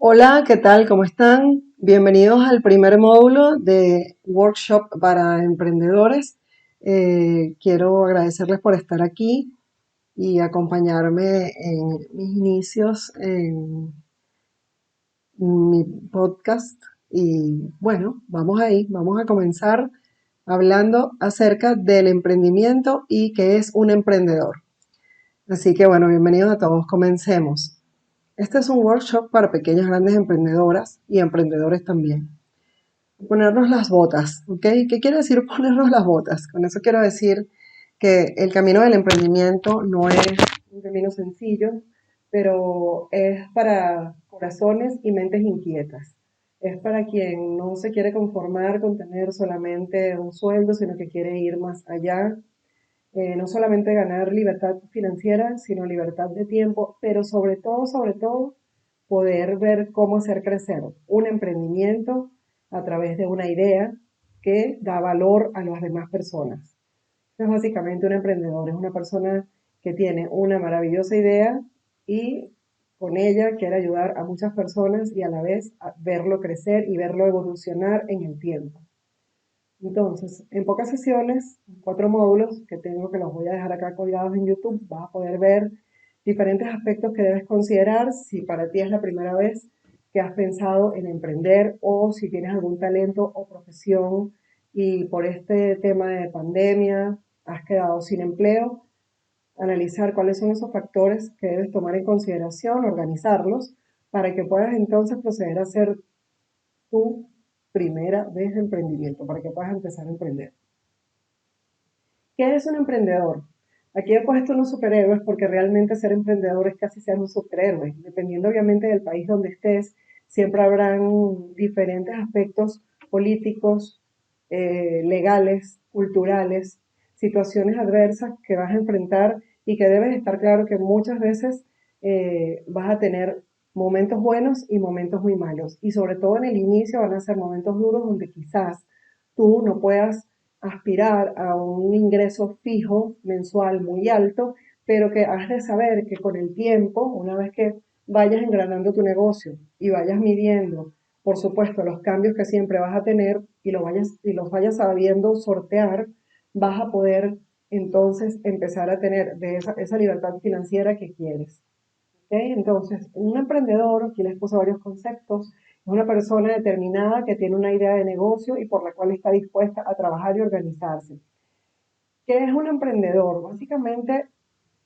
Hola, ¿qué tal? ¿Cómo están? Bienvenidos al primer módulo de Workshop para Emprendedores. Quiero agradecerles por estar aquí y acompañarme en mis inicios en mi podcast. Y bueno, vamos ahí, vamos a comenzar hablando acerca del emprendimiento y qué es un emprendedor. Así que bueno, bienvenidos a todos, comencemos. Este es un workshop para pequeñas, grandes emprendedoras y emprendedores también. Ponernos las botas, ¿ok? ¿Qué quiere decir ponernos las botas? Con eso quiero decir que el camino del emprendimiento no es un camino sencillo, pero es para corazones y mentes inquietas. Es para quien no se quiere conformar con tener solamente un sueldo, sino que quiere ir más allá. No solamente ganar libertad financiera, sino libertad de tiempo, pero sobre todo, poder ver cómo hacer crecer un emprendimiento a través de una idea que da valor a las demás personas. Es básicamente un emprendedor, es una persona que tiene una maravillosa idea y con ella quiere ayudar a muchas personas y a la vez a verlo crecer y verlo evolucionar en el tiempo. Entonces, en pocas sesiones, 4 módulos que tengo que los voy a dejar acá colgados en YouTube, vas a poder ver diferentes aspectos que debes considerar si para ti es la primera vez que has pensado en emprender o si tienes algún talento o profesión y por este tema de pandemia has quedado sin empleo, analizar cuáles son esos factores que debes tomar en consideración, organizarlos para que puedas entonces proceder a hacer tu primera vez de emprendimiento, para que puedas empezar a emprender. ¿Qué es un emprendedor? Aquí he puesto unos superhéroes porque realmente ser emprendedor es casi ser un superhéroe. Dependiendo obviamente del país donde estés, siempre habrán diferentes aspectos políticos, legales, culturales, situaciones adversas que vas a enfrentar y que debes estar claro que muchas veces vas a tener momentos buenos y momentos muy malos. Y sobre todo en el inicio van a ser momentos duros donde quizás tú no puedas aspirar a un ingreso fijo mensual muy alto, pero que has de saber que con el tiempo, una vez que vayas engranando tu negocio y vayas midiendo, por supuesto, los cambios que siempre vas a tener y los vayas sabiendo sortear, vas a poder entonces empezar a tener de esa libertad financiera que quieres. ¿Okay? Entonces, un emprendedor, aquí les puse varios conceptos, es una persona determinada que tiene una idea de negocio y por la cual está dispuesta a trabajar y organizarse. ¿Qué es un emprendedor? Básicamente,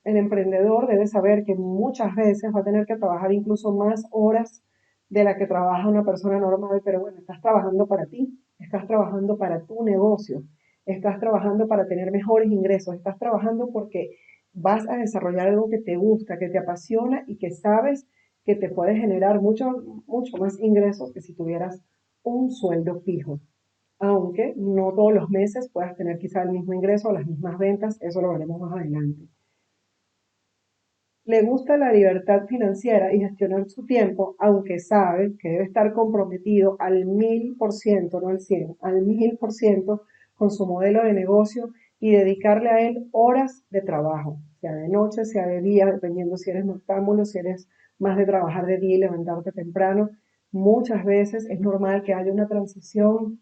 el emprendedor debe saber que muchas veces va a tener que trabajar incluso más horas de la que trabaja una persona normal, pero bueno, estás trabajando para ti, estás trabajando para tu negocio, estás trabajando para tener mejores ingresos, estás trabajando porque vas a desarrollar algo que te gusta, que te apasiona y que sabes que te puede generar mucho más ingresos que si tuvieras un sueldo fijo. Aunque no todos los meses puedas tener quizá el mismo ingreso o las mismas ventas, eso lo veremos más adelante. Le gusta la libertad financiera y gestionar su tiempo, aunque sabe que debe estar comprometido al 1000%, no al 100, al 1000% con su modelo de negocio y dedicarle a él horas de trabajo, sea de noche, sea de día, dependiendo si eres noctámbulo, si eres más de trabajar de día y levantarte temprano. Muchas veces es normal que haya una transición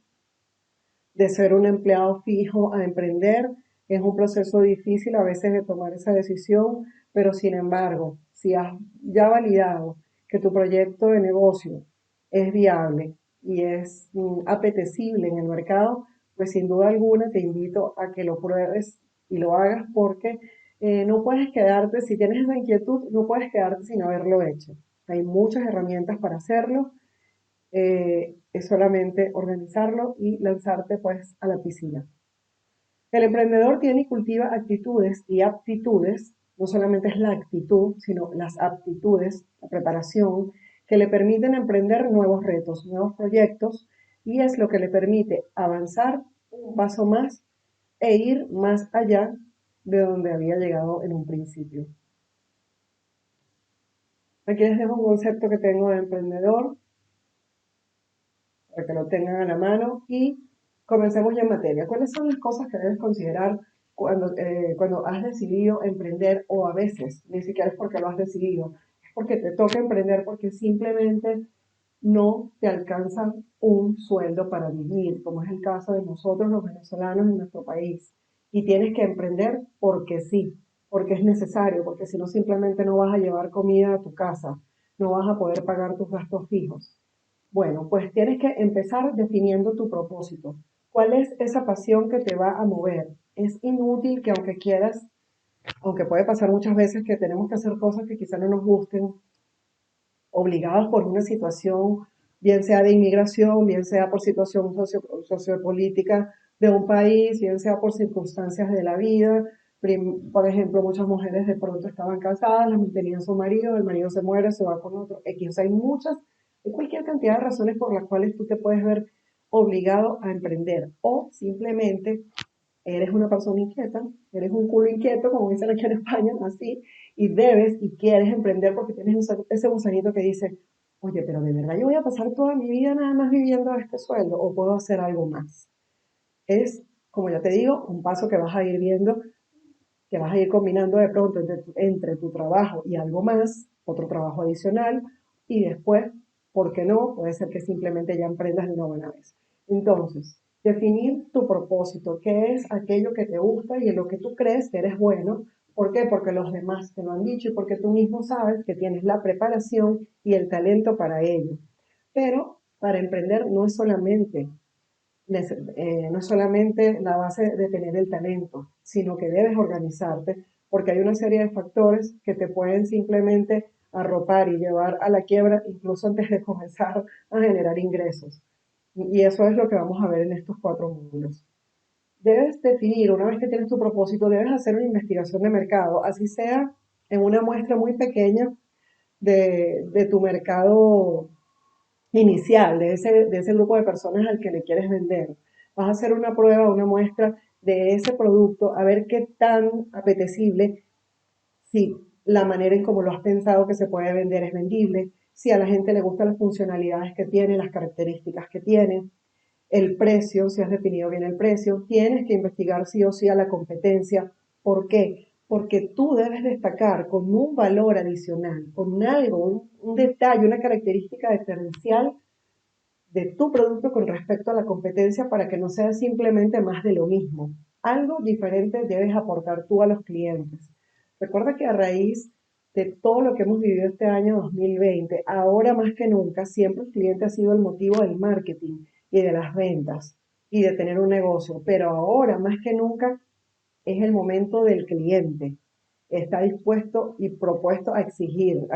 de ser un empleado fijo a emprender. Es un proceso difícil a veces de tomar esa decisión, pero sin embargo, si has ya validado que tu proyecto de negocio es viable y es apetecible en el mercado, pues sin duda alguna te invito a que lo pruebes y lo hagas porque no puedes quedarte, si tienes esa inquietud, no puedes quedarte sin haberlo hecho. Hay muchas herramientas para hacerlo, es solamente organizarlo y lanzarte pues a la piscina. El emprendedor tiene y cultiva actitudes y aptitudes, no solamente es la actitud, sino las aptitudes, la preparación, que le permiten emprender nuevos retos, nuevos proyectos, y es lo que le permite avanzar un paso más e ir más allá de donde había llegado en un principio. Aquí les dejo un concepto que tengo de emprendedor, para que lo tengan a la mano y comencemos ya en materia. ¿Cuáles son las cosas que debes considerar cuando has decidido emprender o a veces ni siquiera es porque lo has decidido, es porque te toca emprender porque simplemente no te alcanza un sueldo para vivir, como es el caso de nosotros los venezolanos en nuestro país. Y tienes que emprender porque sí, porque es necesario, porque si no simplemente no vas a llevar comida a tu casa, no vas a poder pagar tus gastos fijos. Bueno, pues tienes que empezar definiendo tu propósito. ¿Cuál es esa pasión que te va a mover? Es inútil que aunque quieras, aunque puede pasar muchas veces que tenemos que hacer cosas que quizá no nos gusten, obligados por una situación, bien sea de inmigración, bien sea por situación sociopolítica de un país, bien sea por circunstancias de la vida. Por ejemplo, muchas mujeres de pronto estaban casadas, las mantenían su marido, el marido se muere, se va con otro. O sea, hay cualquier cantidad de razones por las cuales tú te puedes ver obligado a emprender o simplemente eres una persona inquieta, eres un culo inquieto, como dicen aquí en España, así, y debes y quieres emprender porque tienes ese gusanito que dice, oye, pero de verdad yo voy a pasar toda mi vida nada más viviendo a este sueldo o puedo hacer algo más. Es, como ya te digo, un paso que vas a ir viendo, que vas a ir combinando de pronto entre tu trabajo y algo más, otro trabajo adicional, y después, ¿por qué no? Puede ser que simplemente ya emprendas de una buena vez. Entonces, definir tu propósito, qué es aquello que te gusta y en lo que tú crees que eres bueno. ¿Por qué? Porque los demás te lo han dicho y porque tú mismo sabes que tienes la preparación y el talento para ello. Pero para emprender no es solamente la base de tener el talento, sino que debes organizarte porque hay una serie de factores que te pueden simplemente arropar y llevar a la quiebra incluso antes de comenzar a generar ingresos. Y eso es lo que vamos a ver en estos 4 módulos. Debes definir, una vez que tienes tu propósito, debes hacer una investigación de mercado, así sea en una muestra muy pequeña de tu mercado inicial, de ese grupo de personas al que le quieres vender. Vas a hacer una prueba, una muestra de ese producto, a ver qué tan apetecible, si la manera en cómo lo has pensado que se puede vender es vendible, si a la gente le gustan las funcionalidades que tiene, las características que tiene, el precio, si has definido bien el precio, tienes que investigar sí o sí a la competencia. ¿Por qué? Porque tú debes destacar con un valor adicional, con algo, un detalle, una característica diferencial de tu producto con respecto a la competencia para que no sea simplemente más de lo mismo. Algo diferente debes aportar tú a los clientes. Recuerda que a raíz de todo lo que hemos vivido este año 2020, ahora más que nunca, siempre el cliente ha sido el motivo del marketing y de las ventas y de tener un negocio, pero ahora más que nunca es el momento del cliente. Está dispuesto y propuesto a exigir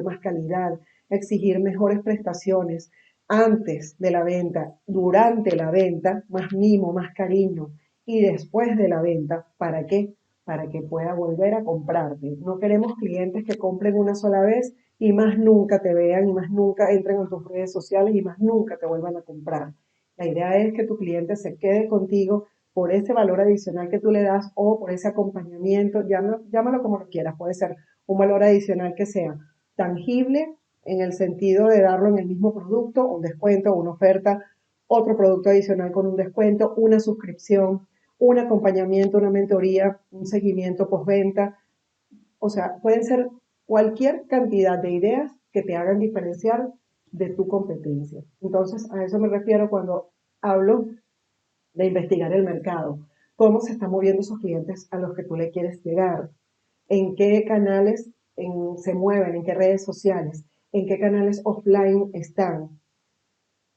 más calidad, a exigir mejores prestaciones antes de la venta, durante la venta, más mimo, más cariño, y después de la venta. ¿Para qué? Para que pueda volver a comprarte. No queremos clientes que compren una sola vez y más nunca te vean y más nunca entren en tus redes sociales y más nunca te vuelvan a comprar. La idea es que tu cliente se quede contigo por ese valor adicional que tú le das o por ese acompañamiento, llámalo como lo quieras, puede ser un valor adicional que sea tangible en el sentido de darlo en el mismo producto, un descuento, una oferta, otro producto adicional con un descuento, una suscripción, un acompañamiento, una mentoría, un seguimiento postventa. O sea, pueden ser cualquier cantidad de ideas que te hagan diferenciar de tu competencia. Entonces, a eso me refiero cuando hablo de investigar el mercado, cómo se están moviendo esos clientes a los que tú le quieres llegar, en qué canales se mueven, en qué redes sociales, en qué canales offline están,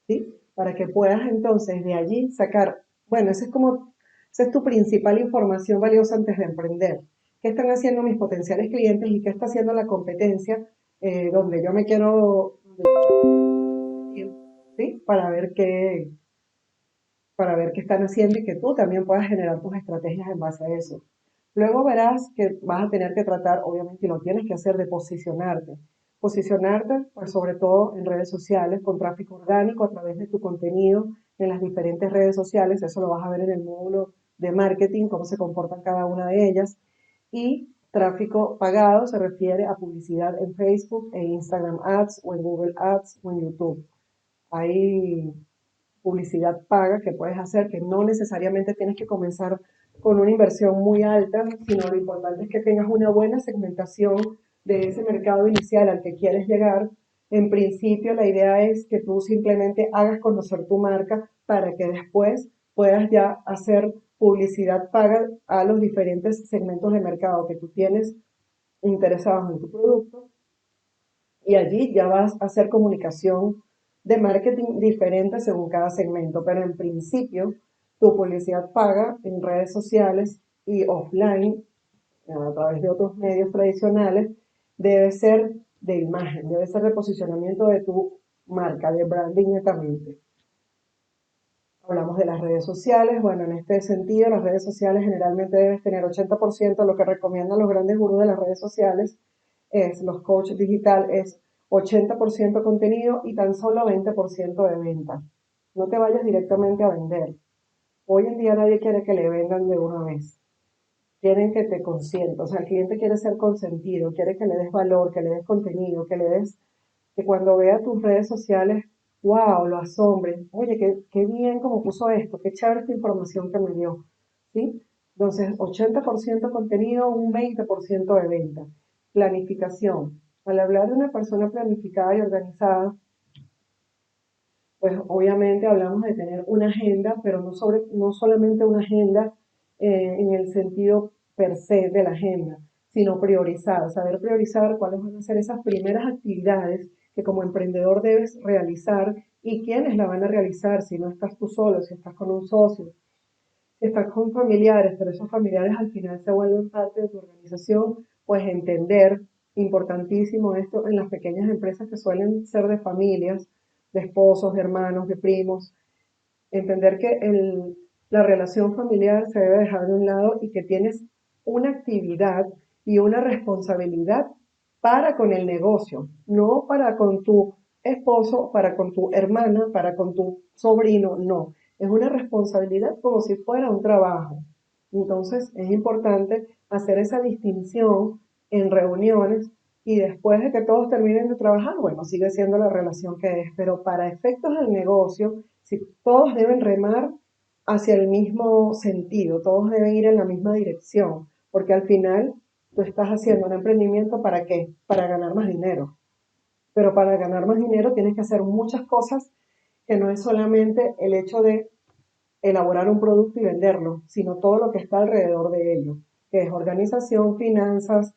¿sí? Para que puedas entonces de allí sacar, bueno, esa es tu principal información valiosa antes de emprender. ¿Qué están haciendo mis potenciales clientes y qué está haciendo la competencia donde yo me quiero ir, ¿sí? Para ver qué están haciendo y que tú también puedas generar tus estrategias en base a eso. Luego verás que vas a tener que tratar, obviamente, y lo tienes que hacer, de posicionarte. Posicionarte, pues sobre todo en redes sociales, con tráfico orgánico a través de tu contenido en las diferentes redes sociales. Eso lo vas a ver en el módulo de marketing, cómo se comportan cada una de ellas. Y tráfico pagado se refiere a publicidad en Facebook, en Instagram Ads o en Google Ads o en YouTube. Hay publicidad paga que puedes hacer, que no necesariamente tienes que comenzar con una inversión muy alta, sino lo importante es que tengas una buena segmentación de ese mercado inicial al que quieres llegar En principio, la idea es que tú simplemente hagas conocer tu marca para que después puedas ya hacer publicidad paga a los diferentes segmentos de mercado que tú tienes interesados en tu producto y allí ya vas a hacer comunicación de marketing diferente según cada segmento, pero en principio tu publicidad paga en redes sociales y offline a través de otros medios tradicionales debe ser de imagen, debe ser de posicionamiento de tu marca, de branding netamente. Hablamos de las redes sociales. Bueno, en este sentido, las redes sociales generalmente debes tener 80%, lo que recomiendan los grandes gurús de las redes sociales, es los coaches digital, es 80% contenido y tan solo 20% de venta. No te vayas directamente a vender. Hoy en día nadie quiere que le vendan de una vez. Quieren que te consientas. O sea, el cliente quiere ser consentido, quiere que le des valor, que le des contenido, que le des que cuando vea tus redes sociales, wow, lo asombre, oye, qué bien como puso esto, qué chévere esta información que me dio, ¿sí? Entonces, 80% contenido, un 20% de venta. Planificación. Al hablar de una persona planificada y organizada, pues obviamente hablamos de tener una agenda, pero no solamente una agenda en el sentido per se de la agenda, sino priorizar, saber priorizar cuáles van a ser esas primeras actividades que como emprendedor debes realizar y quiénes la van a realizar, si no estás tú solo, si estás con un socio, si estás con familiares, pero esos familiares al final se vuelven parte de tu organización, pues entender, importantísimo esto en las pequeñas empresas que suelen ser de familias, de esposos, de hermanos, de primos, entender que la relación familiar se debe dejar de un lado y que tienes una actividad y una responsabilidad para con el negocio, no para con tu esposo, para con tu hermana, para con tu sobrino, no. Es una responsabilidad como si fuera un trabajo. Entonces es importante hacer esa distinción en reuniones y después de que todos terminen de trabajar, bueno, sigue siendo la relación que es, pero para efectos del negocio, si todos deben remar hacia el mismo sentido, todos deben ir en la misma dirección, porque al final tú estás haciendo un emprendimiento ¿para qué? Para ganar más dinero. Pero para ganar más dinero tienes que hacer muchas cosas que no es solamente el hecho de elaborar un producto y venderlo, sino todo lo que está alrededor de ello, que es organización, finanzas,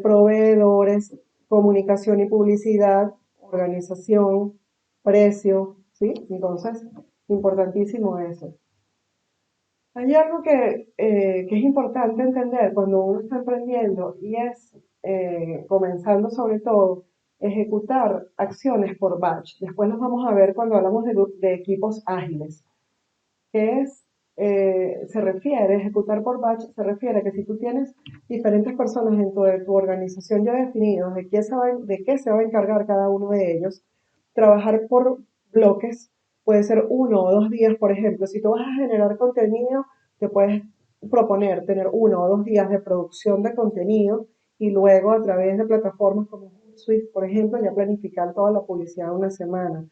proveedores, comunicación y publicidad, organización, precio, ¿sí? Entonces, importantísimo eso. Hay algo que es importante entender cuando uno está emprendiendo y es, comenzando sobre todo, ejecutar acciones por batch. Después los vamos a ver cuando hablamos de equipos ágiles que es, se refiere, ejecutar por batch, se refiere a que si tú tienes diferentes personas dentro de tu organización ya definidos de qué se va a encargar cada uno de ellos, trabajar por bloques puede ser 1 o 2 días, por ejemplo. Si tú vas a generar contenido, te puedes proponer tener 1 o 2 días de producción de contenido y luego a través de plataformas como Hootsuite, por ejemplo, ya planificar toda la publicidad de una semana.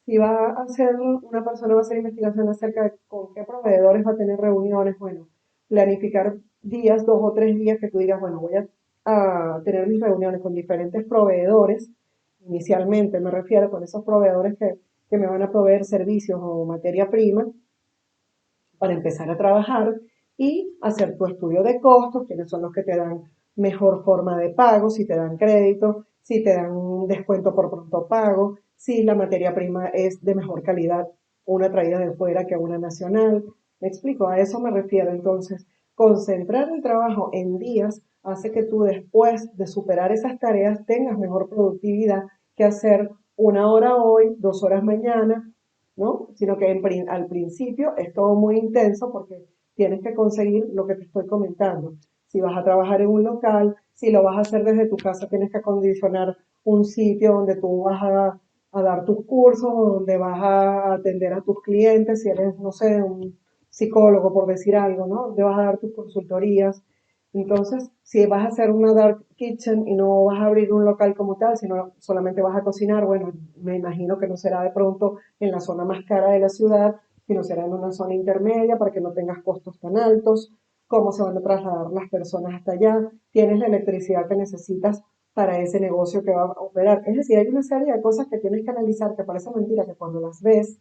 Si va a hacer, una persona va a hacer investigación acerca de con qué proveedores va a tener reuniones, bueno, planificar días, 2 o 3 días que tú digas, bueno, a tener mis reuniones con diferentes proveedores, inicialmente me refiero con esos proveedores que me van a proveer servicios o materia prima para empezar a trabajar y hacer tu estudio de costos, quiénes son los que te dan mejor forma de pago, si te dan crédito, si te dan un descuento por pronto pago, si la materia prima es de mejor calidad, una traída de fuera que una nacional. ¿Me explico? A eso me refiero. Entonces, concentrar el trabajo en días hace que tú después de superar esas tareas tengas mejor productividad que hacer 1 hora hoy, 2 horas mañana, ¿no? Sino que al principio es todo muy intenso porque tienes que conseguir lo que te estoy comentando. Si vas a trabajar en un local, si lo vas a hacer desde tu casa, tienes que acondicionar un sitio donde tú vas a dar tus cursos, donde vas a atender a tus clientes, si eres, no sé, un psicólogo, por decir algo, ¿no? Donde vas a dar tus consultorías. Entonces, si vas a hacer una dark kitchen y no vas a abrir un local como tal, sino solamente vas a cocinar, bueno, me imagino que no será de pronto en la zona más cara de la ciudad, sino será en una zona intermedia para que no tengas costos tan altos, cómo se van a trasladar las personas hasta allá, tienes la electricidad que necesitas para ese negocio que va a operar. Es decir, hay una serie de cosas que tienes que analizar, que parece mentira que cuando las ves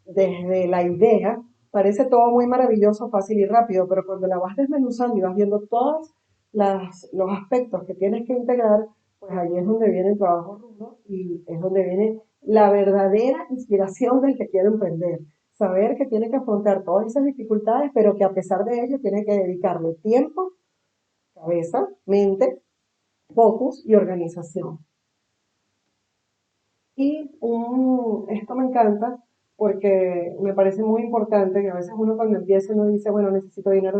desde la idea, parece todo muy maravilloso, fácil y rápido, pero cuando la vas desmenuzando y vas viendo todos los aspectos que tienes que integrar, pues ahí es donde viene el trabajo rudo y es donde viene la verdadera inspiración del que quiere emprender. Saber que tiene que afrontar todas esas dificultades, pero que a pesar de ello tiene que dedicarle tiempo, cabeza, mente, focus y organización. Esto me encanta porque me parece muy importante que a veces uno cuando empieza uno dice, bueno, necesito dinero,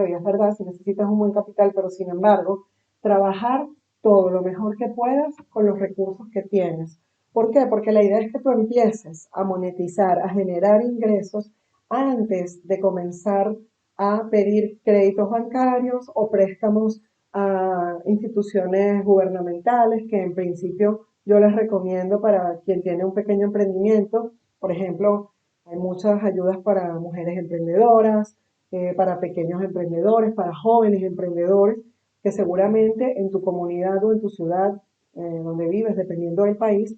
y es verdad, si necesitas un buen capital, pero sin embargo, trabajar todo lo mejor que puedas con los recursos que tienes. ¿Por qué? Porque la idea es que tú empieces a monetizar, a generar ingresos antes de comenzar a pedir créditos bancarios o préstamos a instituciones gubernamentales que en principio yo les recomiendo para quien tiene un pequeño emprendimiento. Por ejemplo, hay muchas ayudas para mujeres emprendedoras, para pequeños emprendedores, para jóvenes emprendedores, que seguramente en tu comunidad o en tu ciudad donde vives, dependiendo del país,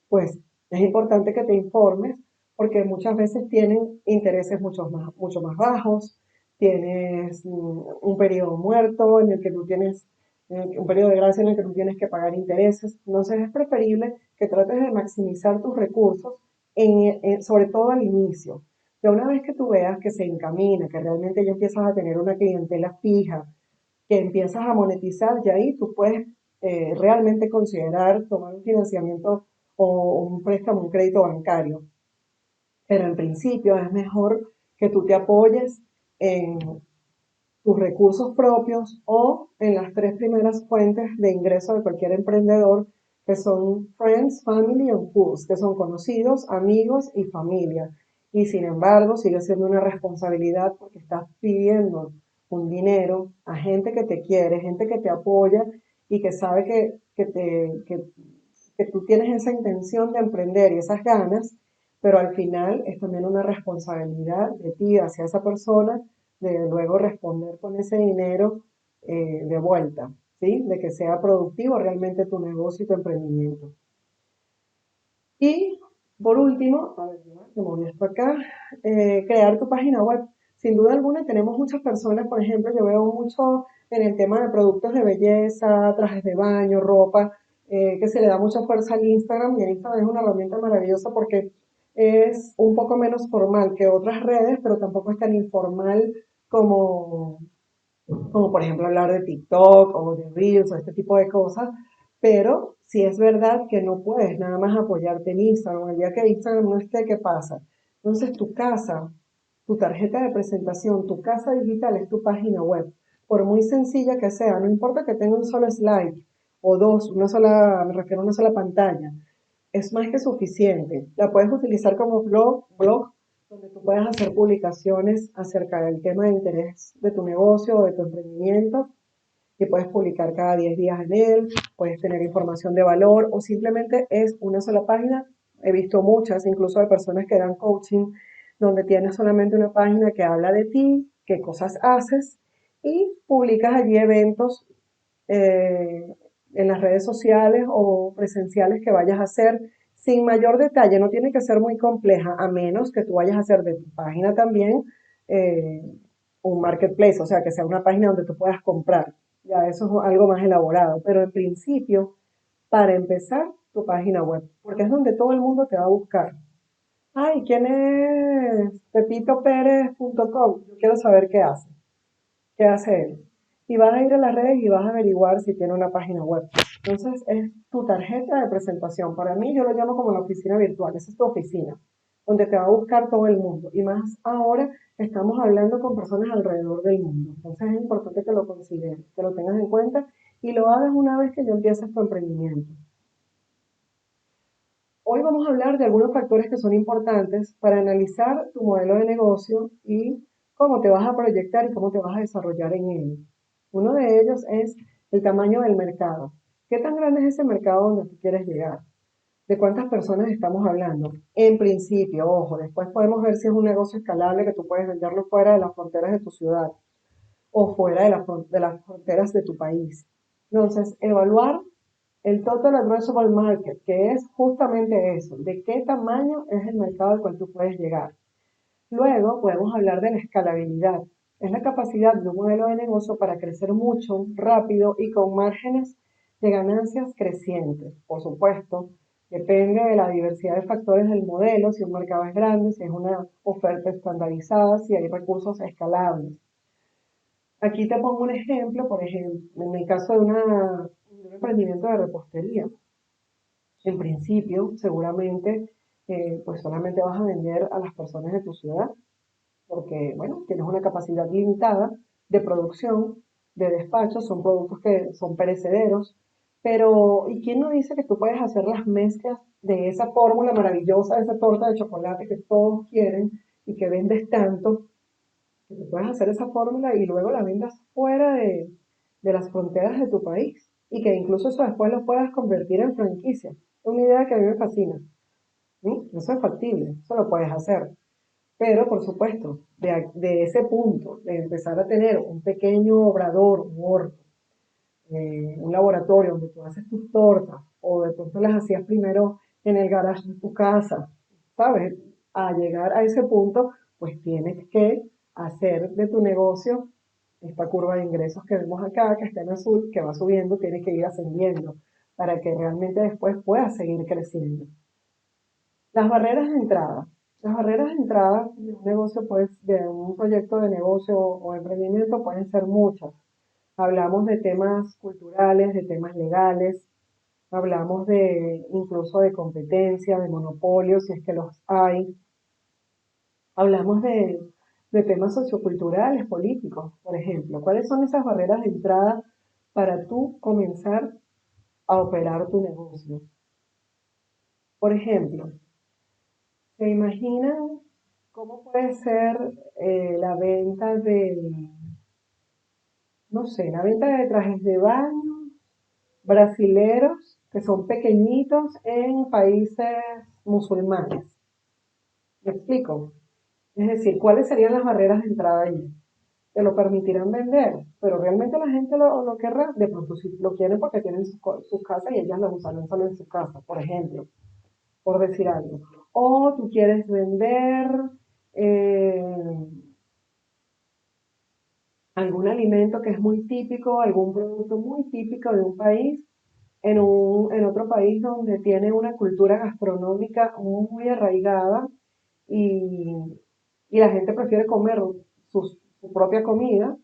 pues es importante que te informes porque muchas veces tienen intereses mucho más bajos, tienes un periodo muerto en el que tú tienes, un periodo de gracia en el que tú tienes que pagar intereses. Entonces es preferible que trates de maximizar tus recursos, sobre todo al inicio. Ya una vez que tú veas que se encamina, que realmente ya empiezas a tener una clientela fija, que empiezas a monetizar, ya ahí tú puedes realmente considerar tomar un financiamiento o un préstamo, un crédito bancario. Pero en principio es mejor que tú te apoyes en tus recursos propios o en las tres primeras fuentes de ingreso de cualquier emprendedor, que son friends, family and fools, que son conocidos, amigos y familia. Y sin embargo, sigue siendo una responsabilidad porque estás pidiendo un dinero a gente que te quiere, gente que te apoya y que sabe que tú tienes esa intención de emprender y esas ganas, pero al final es también una responsabilidad de ti hacia esa persona de luego responder con ese dinero de vuelta, ¿sí? De que sea productivo realmente tu negocio y tu emprendimiento. Y por último, a ver, ya, me moví esto acá, crear tu página web. Sin duda alguna tenemos muchas personas, por ejemplo, yo veo mucho en el tema de productos de belleza, trajes de baño, ropa, que se le da mucha fuerza al Instagram y el Instagram es una herramienta maravillosa porque es un poco menos formal que otras redes, pero tampoco es tan informal como, como por ejemplo hablar de TikTok o de Reels o este tipo de cosas, pero si es verdad que no puedes nada más apoyarte en Instagram, el día que Instagram no esté, ¿qué pasa? Entonces tu casa, tu tarjeta de presentación, tu casa digital es tu página web. Por muy sencilla que sea, no importa que tenga un solo slide o dos, una sola, me refiero a una sola pantalla, es más que suficiente. La puedes utilizar como blog donde tú puedas hacer publicaciones acerca del tema de interés de tu negocio o de tu emprendimiento y puedes publicar cada 10 días en él, puedes tener información de valor o simplemente es una sola página. He visto muchas, incluso de personas que dan coaching, donde tienes solamente una página que habla de ti, qué cosas haces y publicas allí eventos eh, en las redes sociales o presenciales que vayas a hacer sin mayor detalle. No tiene que ser muy compleja, a menos que tú vayas a hacer de tu página también eh, un marketplace, o sea, que sea una página donde tú puedas comprar. Ya eso es algo más elaborado, pero en principio, para empezar, tu página web, porque es donde todo el mundo te va a buscar. Ay, ¿quién es pepitopérez.com? Yo quiero saber qué hace él. Y vas a ir a las redes y vas a averiguar si tiene una página web. Entonces es tu tarjeta de presentación. Para mí yo lo llamo como la oficina virtual. Esa es tu oficina, donde te va a buscar todo el mundo. Y más ahora estamos hablando con personas alrededor del mundo. Entonces es importante que lo consideres, que lo tengas en cuenta y lo hagas una vez que ya empieces tu emprendimiento. Hoy vamos a hablar de algunos factores que son importantes para analizar tu modelo de negocio y cómo te vas a proyectar y cómo te vas a desarrollar en él. Uno de ellos es el tamaño del mercado. ¿Qué tan grande es ese mercado donde tú quieres llegar? ¿De cuántas personas estamos hablando? En principio, ojo, después podemos ver si es un negocio escalable que tú puedes venderlo fuera de las fronteras de tu ciudad o fuera de las fronteras de tu país. Entonces, evaluar el Total Addressable Market, que es justamente eso, de qué tamaño es el mercado al cual tú puedes llegar. Luego podemos hablar de la escalabilidad. Es la capacidad de un modelo de negocio para crecer mucho, rápido y con márgenes de ganancias crecientes. Por supuesto, depende de la diversidad de factores del modelo, si un mercado es grande, si es una oferta estandarizada, si hay recursos escalables. Aquí te pongo un ejemplo, por ejemplo, en el caso de un emprendimiento de repostería. En principio, seguramente, pues solamente vas a vender a las personas de tu ciudad, porque, bueno, tienes una capacidad limitada de producción, de despacho, son productos que son perecederos, pero ¿y quién no dice que tú puedes hacer las mezclas de esa fórmula maravillosa, de esa torta de chocolate que todos quieren y que vendes tanto, que tú puedes hacer esa fórmula y luego la vendas fuera de las fronteras de tu país y que incluso eso después lo puedas convertir en franquicia? Es una idea que a mí me fascina. ¿Sí? Eso es factible, eso lo puedes hacer. Pero, por supuesto, de ese punto, de empezar a tener un pequeño obrador, un horno, un laboratorio donde tú haces tus tortas, o de pronto las hacías primero en el garage de tu casa, ¿sabes? A llegar a ese punto, pues tienes que hacer de tu negocio esta curva de ingresos que vemos acá, que está en azul, que va subiendo, tiene que ir ascendiendo para que realmente después pueda seguir creciendo. Las barreras de entrada. Las barreras de entrada de un negocio, pues, de un proyecto de negocio o emprendimiento pueden ser muchas. Hablamos de temas culturales, de temas legales, hablamos de incluso de competencia, de monopolios, si es que los hay. Hablamos de temas socioculturales, políticos, por ejemplo. ¿Cuáles son esas barreras de entrada para tú comenzar a operar tu negocio? Por ejemplo, ¿se imaginan cómo puede ser la venta no sé, la venta de trajes de baño brasileros que son pequeñitos en países musulmanes? ¿Me explico? Es decir, ¿cuáles serían las barreras de entrada allí? ¿Te lo permitirán vender? Pero realmente la gente lo querrá. De pronto si lo quieren porque tienen sus casas y ellas lo usan solo en su casa, por ejemplo, por decir algo. O tú quieres vender eh, algún alimento que es muy típico, algún producto muy típico de un país, en otro país donde tiene una cultura gastronómica muy arraigada y, y la gente prefiere comer su propia comida.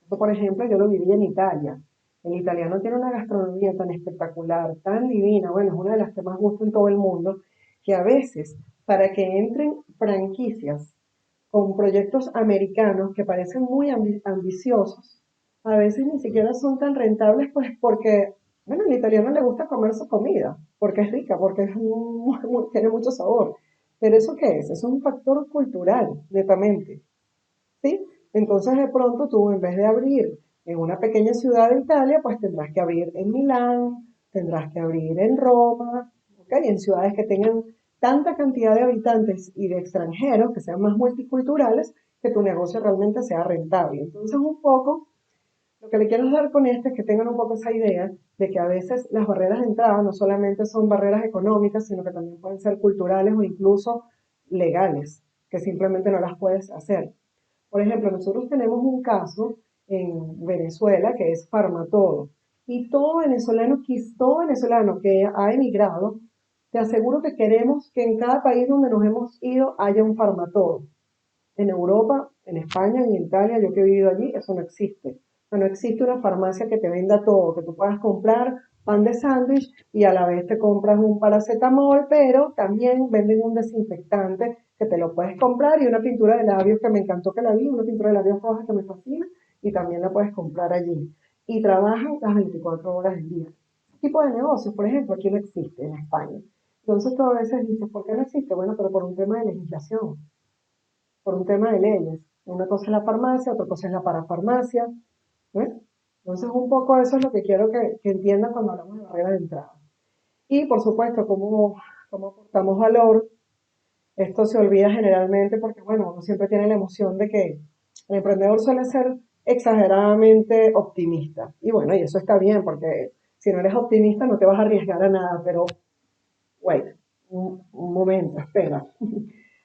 Esto, por ejemplo, yo lo viví en Italia. El italiano tiene una gastronomía tan espectacular, tan divina, bueno, es una de las que más gusta en todo el mundo, que a veces, para que entren franquicias con proyectos americanos que parecen muy ambiciosos, a veces ni siquiera son tan rentables, pues porque, bueno, al italiano le gusta comer su comida, porque es rica, porque tiene mucho sabor. Pero ¿eso qué es? Es un factor cultural, netamente. ¿Sí? Entonces de pronto tú en vez de abrir en una pequeña ciudad de Italia, pues tendrás que abrir en Milán, tendrás que abrir en Roma, ¿ok? En ciudades que tengan tanta cantidad de habitantes y de extranjeros, que sean más multiculturales, que tu negocio realmente sea rentable. Entonces un poco lo que le quiero dar con esto es que tengan un poco esa idea de que a veces las barreras de entrada no solamente son barreras económicas, sino que también pueden ser culturales o incluso legales, que simplemente no las puedes hacer. Por ejemplo, nosotros tenemos un caso en Venezuela que es Farmatodo. Y todo venezolano que ha emigrado, te aseguro que queremos que en cada país donde nos hemos ido haya un Farmatodo. En Europa, en España, en Italia, yo que he vivido allí, eso no existe. O sea, no existe una farmacia que te venda todo, que tú puedas comprar pan de sándwich y a la vez te compras un paracetamol, pero también venden un desinfectante que te lo puedes comprar y una pintura de labios que me encantó que la vi, una pintura de labios roja que me fascina y también la puedes comprar allí. Y trabajan las 24 horas del día. Este tipo de negocios, por ejemplo, aquí no existe en España. Entonces tú a veces dices, ¿por qué no existe? Bueno, pero por un tema de legislación, por un tema de leyes. Una cosa es la farmacia, otra cosa es la parafarmacia. ¿Ves? Entonces, un poco eso es lo que quiero que entiendan cuando hablamos de barrera de entrada. Y, por supuesto, cómo aportamos valor. Esto se olvida generalmente porque, bueno, uno siempre tiene la emoción de que el emprendedor suele ser exageradamente optimista. Y bueno, y eso está bien, porque si no eres optimista no te vas a arriesgar a nada, pero wait, un momento, espera.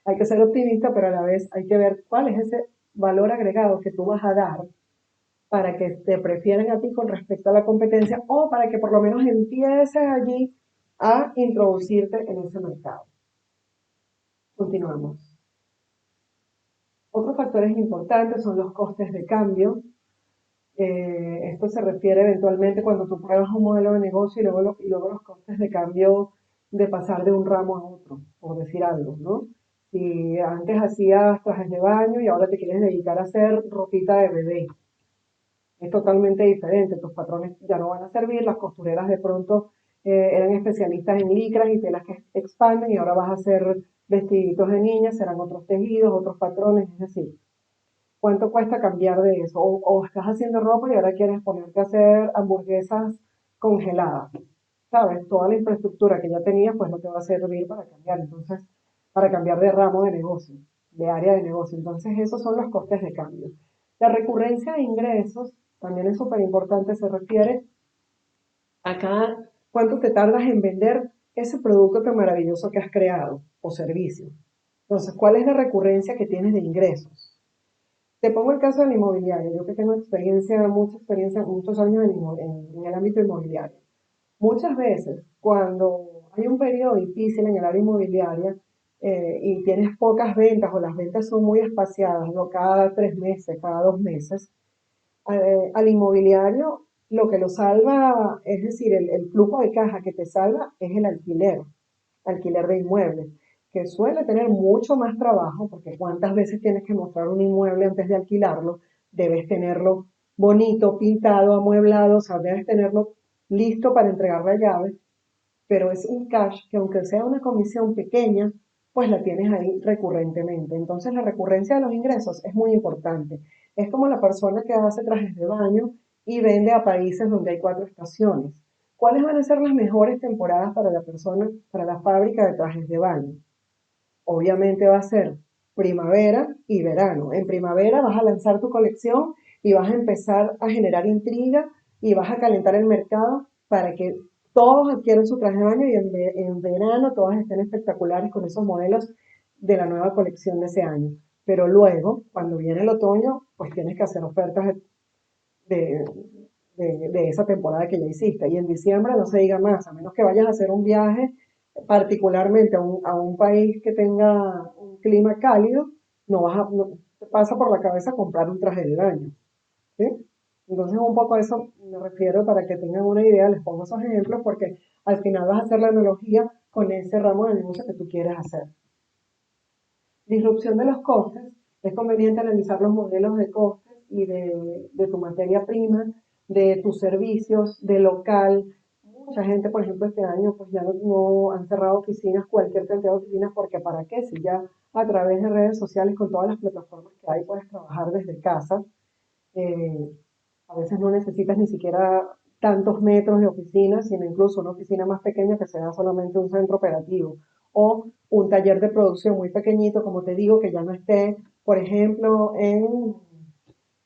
Hay que ser optimista, pero a la vez hay que ver cuál es ese valor agregado que tú vas a dar para que te prefieran a ti con respecto a la competencia o para que por lo menos empieces allí a introducirte en ese mercado. Continuamos. Otros factores importantes son los costes de cambio. Esto se refiere eventualmente cuando tú pruebas un modelo de negocio y luego los costes de cambio de pasar de un ramo a otro, por decir algo, ¿no? Si antes hacías trajes de baño y ahora te quieres dedicar a hacer ropita de bebé, es totalmente diferente. Tus patrones ya no van a servir, las costureras de pronto eran especialistas en licras y telas que expanden y ahora vas a hacer vestiditos de niñas, serán otros tejidos, otros patrones, es decir, ¿cuánto cuesta cambiar de eso? O estás haciendo ropa y ahora quieres ponerte a hacer hamburguesas congeladas, ¿sabes? Toda la infraestructura que ya tenías pues no te va a servir para cambiar, entonces, para cambiar de ramo de negocio, de área de negocio. Entonces, esos son los costes de cambio. La recurrencia de ingresos también es súper importante, se refiere a cada cuánto te tardas en vender ese producto tan maravilloso que has creado o servicio. Entonces, ¿cuál es la recurrencia que tienes de ingresos? Te pongo el caso del inmobiliario. Yo que tengo mucha experiencia, muchos años en el ámbito inmobiliario. Muchas veces, cuando hay un periodo difícil en el área inmobiliaria y tienes pocas ventas o las ventas son muy espaciadas, ¿no? Cada 3 meses, cada 2 meses, al inmobiliario lo que lo salva, es decir, el flujo de caja que te salva es el alquiler de inmuebles, que suele tener mucho más trabajo, porque cuántas veces tienes que mostrar un inmueble antes de alquilarlo, debes tenerlo bonito, pintado, amueblado, o sea, debes tenerlo listo para entregar la llave, pero es un cash que aunque sea una comisión pequeña, pues la tienes ahí recurrentemente. Entonces la recurrencia de los ingresos es muy importante. Es como la persona que hace trajes de baño y vende a países donde hay 4 estaciones. ¿Cuáles van a ser las mejores temporadas para la persona, para la fábrica de trajes de baño? Obviamente va a ser primavera y verano. En primavera vas a lanzar tu colección y vas a empezar a generar intriga y vas a calentar el mercado para que todos adquieran su traje de baño y en verano todas estén espectaculares con esos modelos de la nueva colección de ese año. Pero luego, cuando viene el otoño, pues tienes que hacer ofertas de, de esa temporada que ya hiciste. Y en diciembre no se diga más, a menos que vayas a hacer un viaje particularmente a un país que tenga un clima cálido, no te pasa por la cabeza comprar un traje de baño, ¿sí? Entonces un poco a eso me refiero para que tengan una idea, les pongo esos ejemplos porque al final vas a hacer la analogía con ese ramo de negocio que tú quieres hacer. Disrupción de los costes. Es conveniente analizar los modelos de costes y de tu materia prima, de tus servicios, de local. Mucha gente, por ejemplo, este año pues ya no han cerrado oficinas, cualquier cantidad de oficinas, porque ¿para qué? Si ya a través de redes sociales con todas las plataformas que hay puedes trabajar desde casa. Eh, a veces no necesitas ni siquiera tantos metros de oficina, sino incluso una oficina más pequeña que sea solamente un centro operativo o un taller de producción muy pequeñito, como te digo, que ya no esté, por ejemplo, en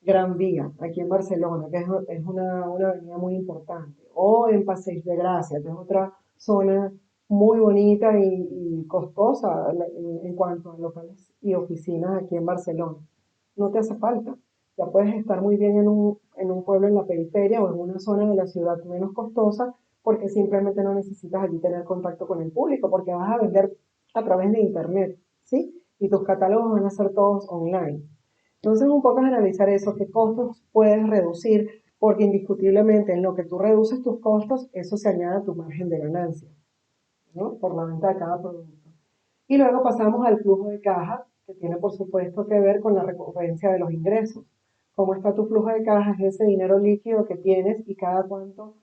Gran Vía, aquí en Barcelona, que es una avenida muy importante, o en Passeig de Gracia, que es otra zona muy bonita y costosa en cuanto a locales y oficinas aquí en Barcelona. No te hace falta. Ya puedes estar muy bien en un pueblo en la periferia o en una zona de la ciudad menos costosa porque simplemente no necesitas allí tener contacto con el público porque vas a vender a través de internet, ¿sí? Y tus catálogos van a ser todos online. Entonces, un poco es analizar eso, qué costos puedes reducir, porque indiscutiblemente en lo que tú reduces tus costos, eso se añade a tu margen de ganancia, ¿no? Por la venta de cada producto. Y luego pasamos al flujo de caja, que tiene por supuesto que ver con la recurrencia de los ingresos. ¿Cómo está tu flujo de caja? Es ese dinero líquido que tienes y cada cuánto,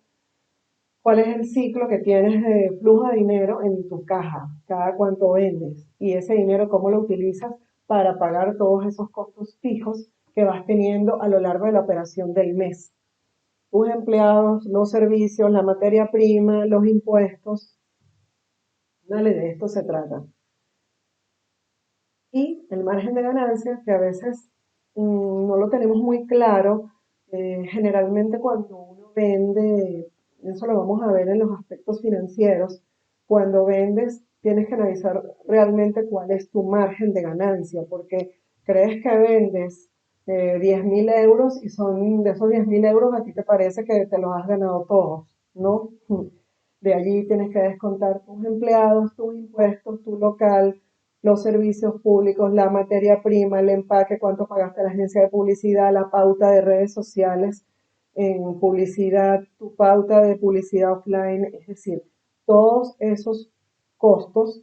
cuál es el ciclo que tienes de flujo de dinero en tu caja, cada cuánto vendes y ese dinero cómo lo utilizas para pagar todos esos costos fijos que vas teniendo a lo largo de la operación del mes. Tus empleados, los servicios, la materia prima, los impuestos. Dale, de esto se trata. Y el margen de ganancia, que a veces no lo tenemos muy claro. Generalmente cuando uno vende, eso lo vamos a ver en los aspectos financieros, cuando vendes tienes que analizar realmente cuál es tu margen de ganancia, porque crees que vendes 10.000 euros y son de esos 10.000 euros a ti te parece que te los has ganado todos, ¿no? De allí tienes que descontar tus empleados, tus impuestos, tu local, los servicios públicos, la materia prima, el empaque, cuánto pagaste a la agencia de publicidad, la pauta de redes sociales en publicidad, tu pauta de publicidad offline, es decir, todos esos costos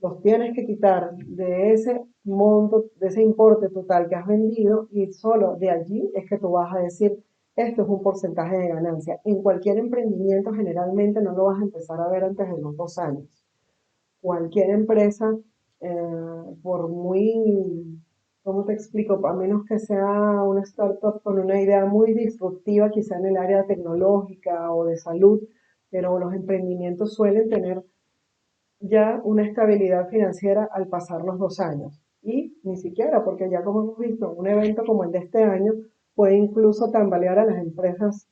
los tienes que quitar de ese monto, de ese importe total que has vendido y solo de allí es que tú vas a decir, esto es un porcentaje de ganancia. En cualquier emprendimiento generalmente no lo vas a empezar a ver antes de los 2 años. Cualquier empresa, por muy, ¿cómo te explico? A menos que sea una startup con una idea muy disruptiva, quizá en el área tecnológica o de salud, pero los emprendimientos suelen tener ya una estabilidad financiera al pasar los 2 años. Y ni siquiera, porque ya como hemos visto, un evento como el de este año puede incluso tambalear a las empresas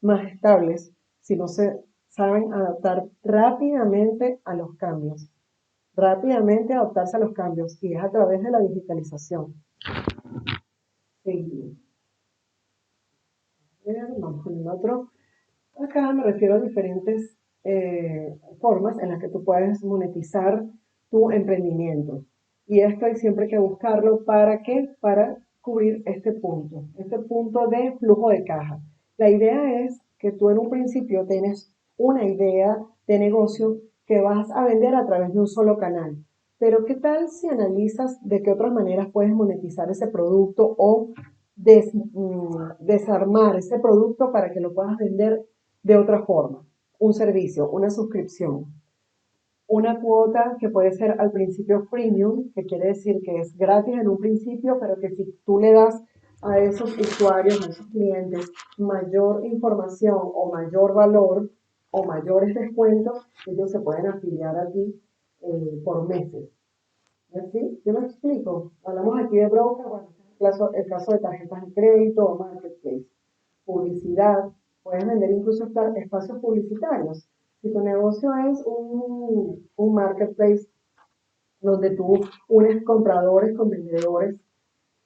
más estables si no se saben adaptar rápidamente a los cambios, rápidamente adaptarse a los cambios, y es a través de la digitalización. Sí, vamos con el otro. Acá me refiero a diferentes formas en las que tú puedes monetizar tu emprendimiento. Y esto hay siempre que buscarlo. ¿Para qué? Para cubrir este punto de flujo de caja. La idea es que tú en un principio tienes una idea de negocio que vas a vender a través de un solo canal. Pero ¿qué tal si analizas de qué otras maneras puedes monetizar ese producto o desarmar ese producto para que lo puedas vender de otra forma? Un servicio, una suscripción, una cuota que puede ser al principio freemium, que quiere decir que es gratis en un principio, pero que si tú le das a esos usuarios, a esos clientes, mayor información o mayor valor o mayores descuentos, ellos se pueden afiliar a ti por meses. ¿Sí? Yo me explico. Hablamos aquí de broker, bueno, el caso de tarjetas de crédito o marketplace, publicidad, puedes vender incluso espacios publicitarios. Si tu negocio es un marketplace donde tú unes compradores con vendedores,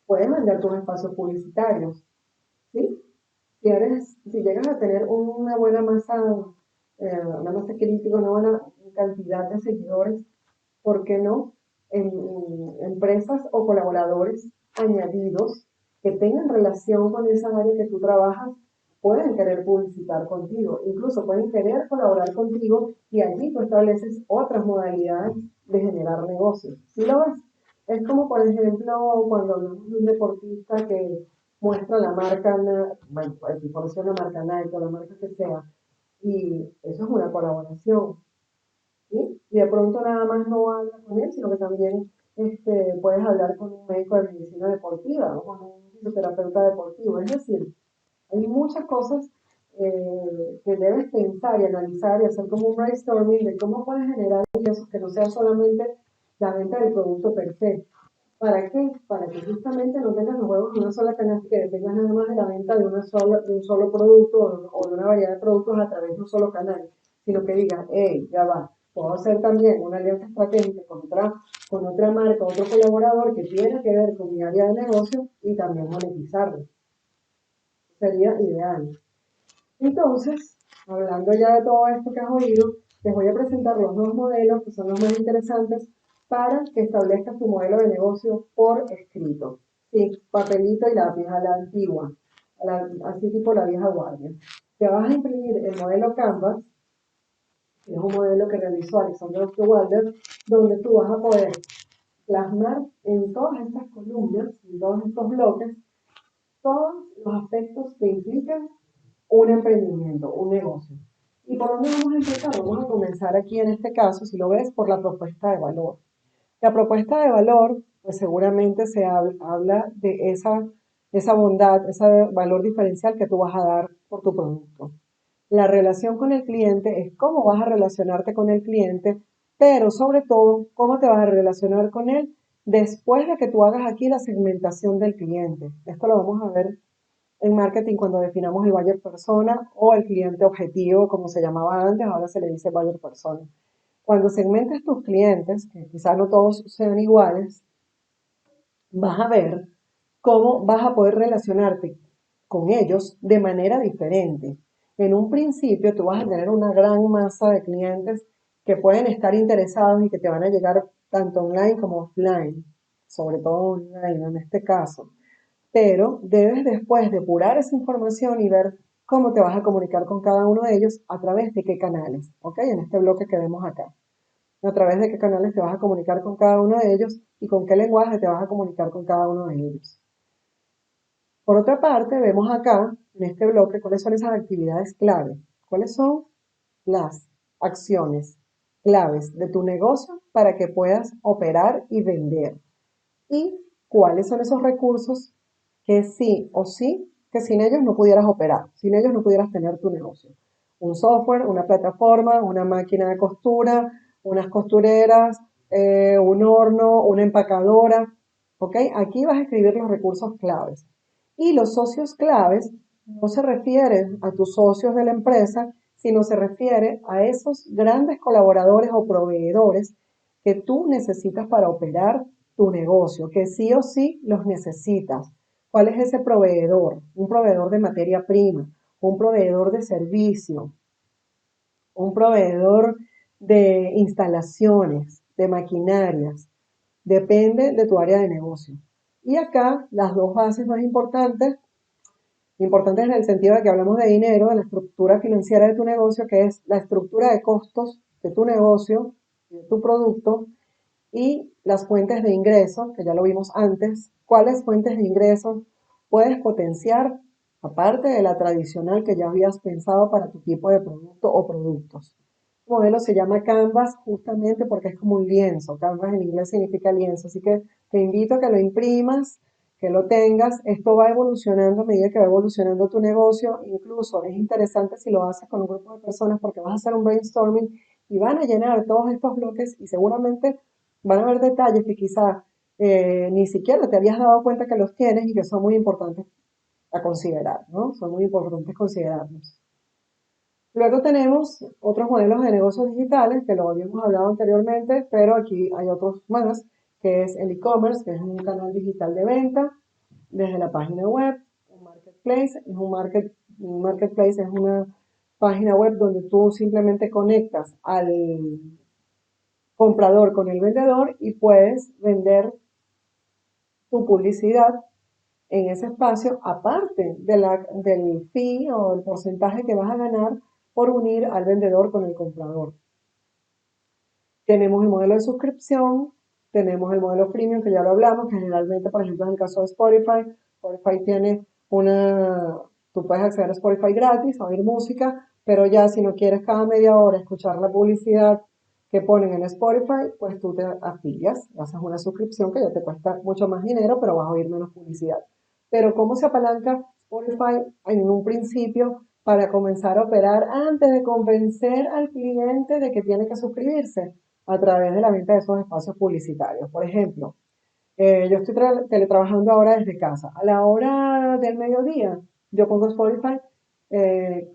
puedes vender tus espacios publicitarios, ¿sí? Si llegas a tener una masa crítica, una buena cantidad de seguidores, ¿por qué no? Empresas o colaboradores añadidos que tengan relación con esa área que tú trabajas pueden querer publicitar contigo, incluso pueden querer colaborar contigo y allí tú estableces otras modalidades de generar negocios. ¿Sí lo ves? Es como, por ejemplo, cuando hablamos de un deportista que muestra la marca, bueno, por eso la marca Nike o la marca que sea, y eso es una colaboración. ¿Sí? Y de pronto nada más no hablas con él, sino que también puedes hablar con un médico de medicina deportiva o con un fisioterapeuta deportivo. Es decir, hay muchas cosas que debes pensar y analizar y hacer como un brainstorming de cómo puedes generar ingresos que no sea solamente la venta del producto per se. ¿Para qué? Para que justamente no tengas los huevos en una sola canasta, que dependas nada más de la venta de un solo producto o de una variedad de productos a través de un solo canal, sino que digas, hey, ya va, puedo hacer también una alianza estratégica con otra marca, otro colaborador que tiene que ver con mi área de negocio y también monetizarlo. Sería ideal. Entonces, hablando ya de todo esto que has oído, les voy a presentar los dos modelos que son los más interesantes para que establezcas tu modelo de negocio por escrito. Sí, papelito y lápiz a la antigua, así tipo la vieja guardia. Te vas a imprimir el modelo Canvas, que es un modelo que realizó Alexander Osterwalder, donde tú vas a poder plasmar en todas estas columnas, en todos estos bloques, todos los aspectos que implican un emprendimiento, un negocio. ¿Y por dónde vamos a empezar? Vamos a comenzar aquí en este caso, si lo ves, por la propuesta de valor. La propuesta de valor, pues seguramente se habla de esa bondad, ese valor diferencial que tú vas a dar por tu producto. La relación con el cliente es cómo vas a relacionarte con el cliente, pero sobre todo, cómo te vas a relacionar con él después de que tú hagas aquí la segmentación del cliente. Esto lo vamos a ver en marketing cuando definamos el buyer persona o el cliente objetivo, como se llamaba antes, ahora se le dice buyer persona. Cuando segmentes tus clientes, que quizás no todos sean iguales, vas a ver cómo vas a poder relacionarte con ellos de manera diferente. En un principio tú vas a tener una gran masa de clientes que pueden estar interesados y que te van a llegar tanto online como offline, sobre todo online en este caso. Pero debes después depurar esa información y ver cómo te vas a comunicar con cada uno de ellos a través de qué canales, ¿ok? En este bloque que vemos acá. A través de qué canales te vas a comunicar con cada uno de ellos y con qué lenguaje te vas a comunicar con cada uno de ellos. Por otra parte, vemos acá, en este bloque, cuáles son esas actividades clave. ¿Cuáles son las acciones claves de tu negocio para que puedas operar y vender? Y cuáles son esos recursos que sí o sí, que sin ellos no pudieras operar, sin ellos no pudieras tener tu negocio. Un software, una plataforma, una máquina de costura, unas costureras, un horno, una empacadora. ¿Ok? Aquí vas a escribir los recursos claves. Y los socios claves no se refieren a tus socios de la empresa, sino se refiere a esos grandes colaboradores o proveedores que tú necesitas para operar tu negocio, que sí o sí los necesitas. ¿Cuál es ese proveedor? Un proveedor de materia prima, un proveedor de servicio, un proveedor de instalaciones, de maquinarias. Depende de tu área de negocio. Y acá las dos bases más importantes en el sentido de que hablamos de dinero, de la estructura financiera de tu negocio, que es la estructura de costos de tu negocio, de tu producto, y las fuentes de ingresos, que ya lo vimos antes. ¿Cuáles fuentes de ingresos puedes potenciar aparte de la tradicional que ya habías pensado para tu tipo de producto o productos? El modelo se llama Canvas justamente porque es como un lienzo. Canvas en inglés significa lienzo, así que te invito a que lo imprimas, que lo tengas. Esto va evolucionando a medida que va evolucionando tu negocio. Incluso es interesante si lo haces con un grupo de personas porque vas a hacer un brainstorming y van a llenar todos estos bloques y seguramente van a haber detalles que quizá ni siquiera te habías dado cuenta que los tienes y que son muy importantes a considerar, ¿no? Son muy importantes considerarlos. Luego tenemos otros modelos de negocios digitales, que lo habíamos hablado anteriormente, pero aquí hay otros más, que es el e-commerce, que es un canal digital de venta desde la página web. Un marketplace es un marketplace es una página web donde tú simplemente conectas al comprador con el vendedor y puedes vender tu publicidad en ese espacio, aparte del fee o el porcentaje que vas a ganar por unir al vendedor con el comprador. Tenemos el modelo de suscripción, tenemos el modelo freemium que ya lo hablamos, que generalmente, por ejemplo, en el caso de Spotify, Spotify tiene tú puedes acceder a Spotify gratis, a oír música, pero ya si no quieres cada media hora escuchar la publicidad que ponen en Spotify, pues tú te afilias, haces una suscripción que ya te cuesta mucho más dinero, pero vas a oír menos publicidad. Pero ¿cómo se apalanca Spotify en un principio para comenzar a operar antes de convencer al cliente de que tiene que suscribirse? A través de la venta de esos espacios publicitarios. Por ejemplo, yo estoy teletrabajando ahora desde casa. A la hora del mediodía, yo pongo Spotify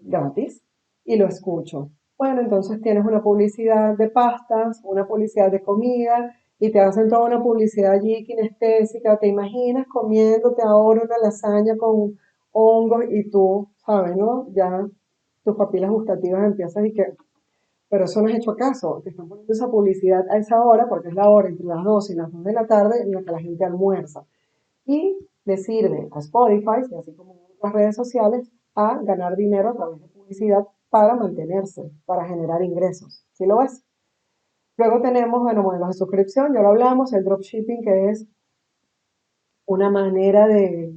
gratis y lo escucho. Bueno, entonces tienes una publicidad de pastas, una publicidad de comida y te hacen toda una publicidad allí kinestésica. Te imaginas comiéndote ahora una lasaña con hongos y tú, sabes, ¿no? Ya tus papilas gustativas empiezan y que pero eso no es hecho caso. Te están poniendo esa publicidad a esa hora, porque es la hora entre las 2 y las 2 de la tarde en la que la gente almuerza. Y le sirve a Spotify, y así como a otras redes sociales, a ganar dinero a través de publicidad para mantenerse, para generar ingresos. ¿Sí lo ves? Luego tenemos, bueno, modelos de suscripción, ya lo hablamos, el dropshipping, que es una manera de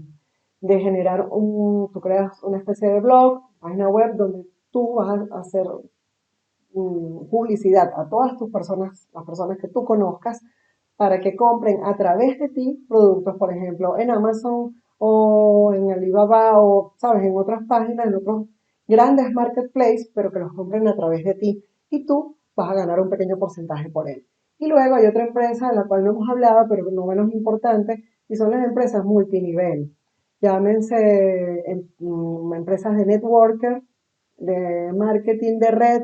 generar tú creas una especie de blog, página web, donde tú vas a hacer publicidad a todas tus personas, las personas que tú conozcas, para que compren a través de ti productos, por ejemplo, en Amazon o en Alibaba o, sabes, en otras páginas, en otros grandes marketplaces, pero que los compren a través de ti y tú vas a ganar un pequeño porcentaje por él. Y luego hay otra empresa de la cual no hemos hablado, pero no menos importante, y son las empresas multinivel. Llámense empresas de networker, de marketing de red,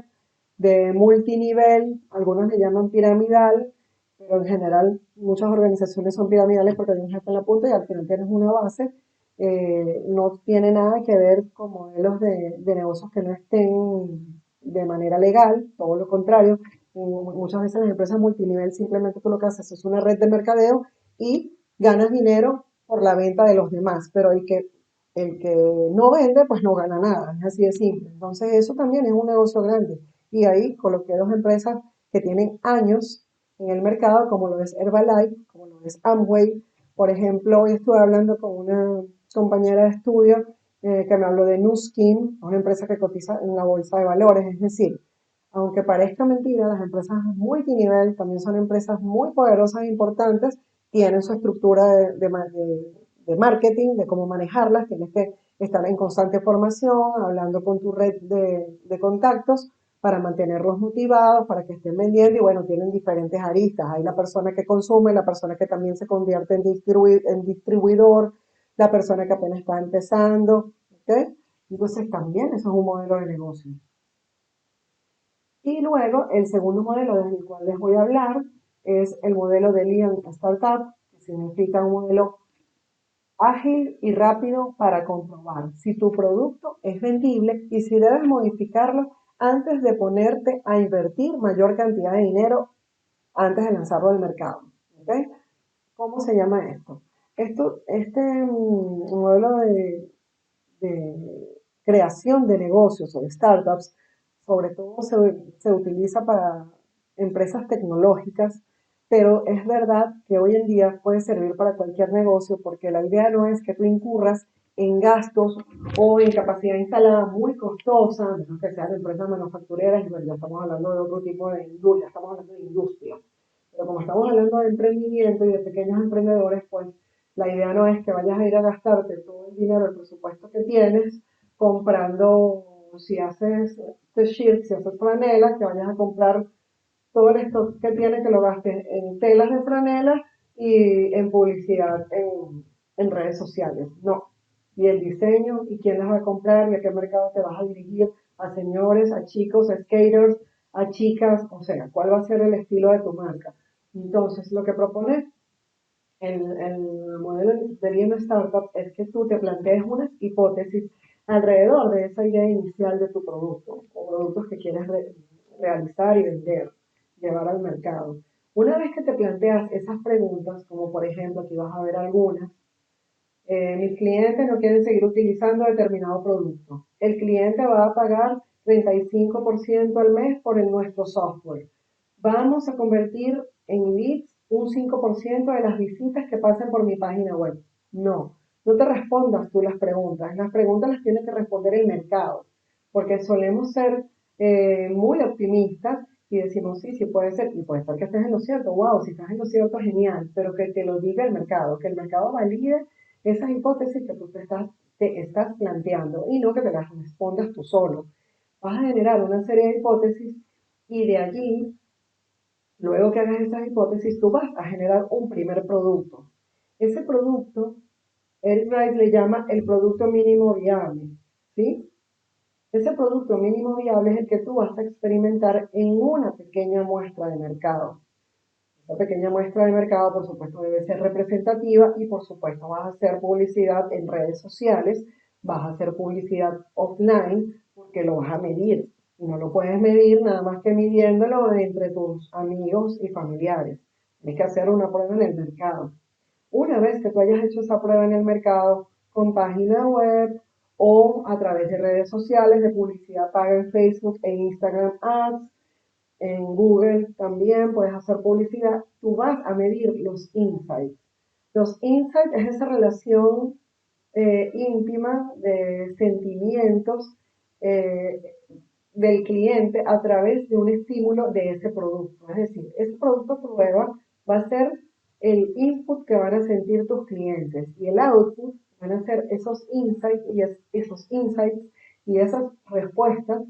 de multinivel, algunos le llaman piramidal, pero en general muchas organizaciones son piramidales porque hay un jefe en la punta y al final tienes una base. No tiene nada que ver con modelos de negocios que no estén de manera legal, todo lo contrario. Muchas veces las empresas multinivel simplemente tú lo que haces es una red de mercadeo y ganas dinero por la venta de los demás, pero el que no vende, pues no gana nada, es así de simple. Entonces eso también es un negocio grande. Y ahí coloqué dos empresas que tienen años en el mercado, como lo es Herbalife, como lo es Amway. Por ejemplo, hoy estuve hablando con una compañera de estudio que me habló de Nuskin, una empresa que cotiza en la bolsa de valores. Es decir, aunque parezca mentira, las empresas multinivel también son empresas muy poderosas e importantes, tienen su estructura de marketing, de cómo manejarlas, tienes que estar en constante formación, hablando con tu red de contactos para mantenerlos motivados, para que estén vendiendo y bueno, tienen diferentes aristas. Hay la persona que consume, la persona que también se convierte en distribuidor, la persona que apenas está empezando, ¿ok? Entonces también eso es un modelo de negocio. Y luego el segundo modelo del cual les voy a hablar es el modelo de Lean Startup, que significa un modelo ágil y rápido para comprobar si tu producto es vendible y si debes modificarlo antes de ponerte a invertir mayor cantidad de dinero antes de lanzarlo al mercado. ¿Okay? ¿Cómo se llama esto? Este modelo de creación de negocios o de startups, sobre todo se utiliza para empresas tecnológicas, pero es verdad que hoy en día puede servir para cualquier negocio porque la idea no es que tú incurras en gastos o en capacidad instalada muy costosa, a menos que sean empresas manufactureras, y bueno, ya estamos hablando de otro tipo de industria, estamos hablando de industria. Pero como estamos hablando de emprendimiento y de pequeños emprendedores, pues la idea no es que vayas a ir a gastarte todo el dinero, el presupuesto que tienes, comprando, si haces t-shirt, si haces franela, que vayas a comprar todo el stock que tienes, que lo gastes en telas de franela y en publicidad en redes sociales. No. Y el diseño, y quién las va a comprar, y a qué mercado te vas a dirigir, a señores, a chicos, a skaters, a chicas, o sea, cuál va a ser el estilo de tu marca. Entonces, lo que propone el modelo de Lean Startup es que tú te plantees unas hipótesis alrededor de esa idea inicial de tu producto o productos que quieres realizar y vender, llevar al mercado. Una vez que te planteas esas preguntas, como por ejemplo, aquí vas a ver algunas, mis clientes no quieren seguir utilizando determinado producto. El cliente va a pagar 35% al mes por nuestro software. Vamos a convertir en leads un 5% de las visitas que pasen por mi página web. No, no te respondas tú las preguntas. Las preguntas las tiene que responder el mercado, porque solemos ser muy optimistas y decimos, sí, sí puede ser, y puede ser que estés en lo cierto, wow, si estás en lo cierto, genial, pero que te lo diga el mercado, que el mercado valide esas hipótesis que tú te estás planteando y no que te las respondas tú solo. Vas a generar una serie de hipótesis y de allí, luego que hagas esas hipótesis, tú vas a generar un primer producto. Ese producto, Eric Rice le llama el producto mínimo viable, ¿sí? Ese producto mínimo viable es el que tú vas a experimentar en una pequeña muestra de mercado. Esta pequeña muestra de mercado, por supuesto, debe ser representativa y, por supuesto, vas a hacer publicidad en redes sociales, vas a hacer publicidad offline, porque lo vas a medir. Y no lo puedes medir nada más que midiéndolo entre tus amigos y familiares. Tienes que hacer una prueba en el mercado. Una vez que tú hayas hecho esa prueba en el mercado con página web o a través de redes sociales de publicidad paga en Facebook e Instagram Ads, en Google también puedes hacer publicidad, tú vas a medir los insights. Los insights es esa relación íntima de sentimientos eh, del cliente a través de un estímulo de ese producto. Es decir, ese producto prueba va a ser el input que van a sentir tus clientes y el output van a ser esos insights y esas respuestas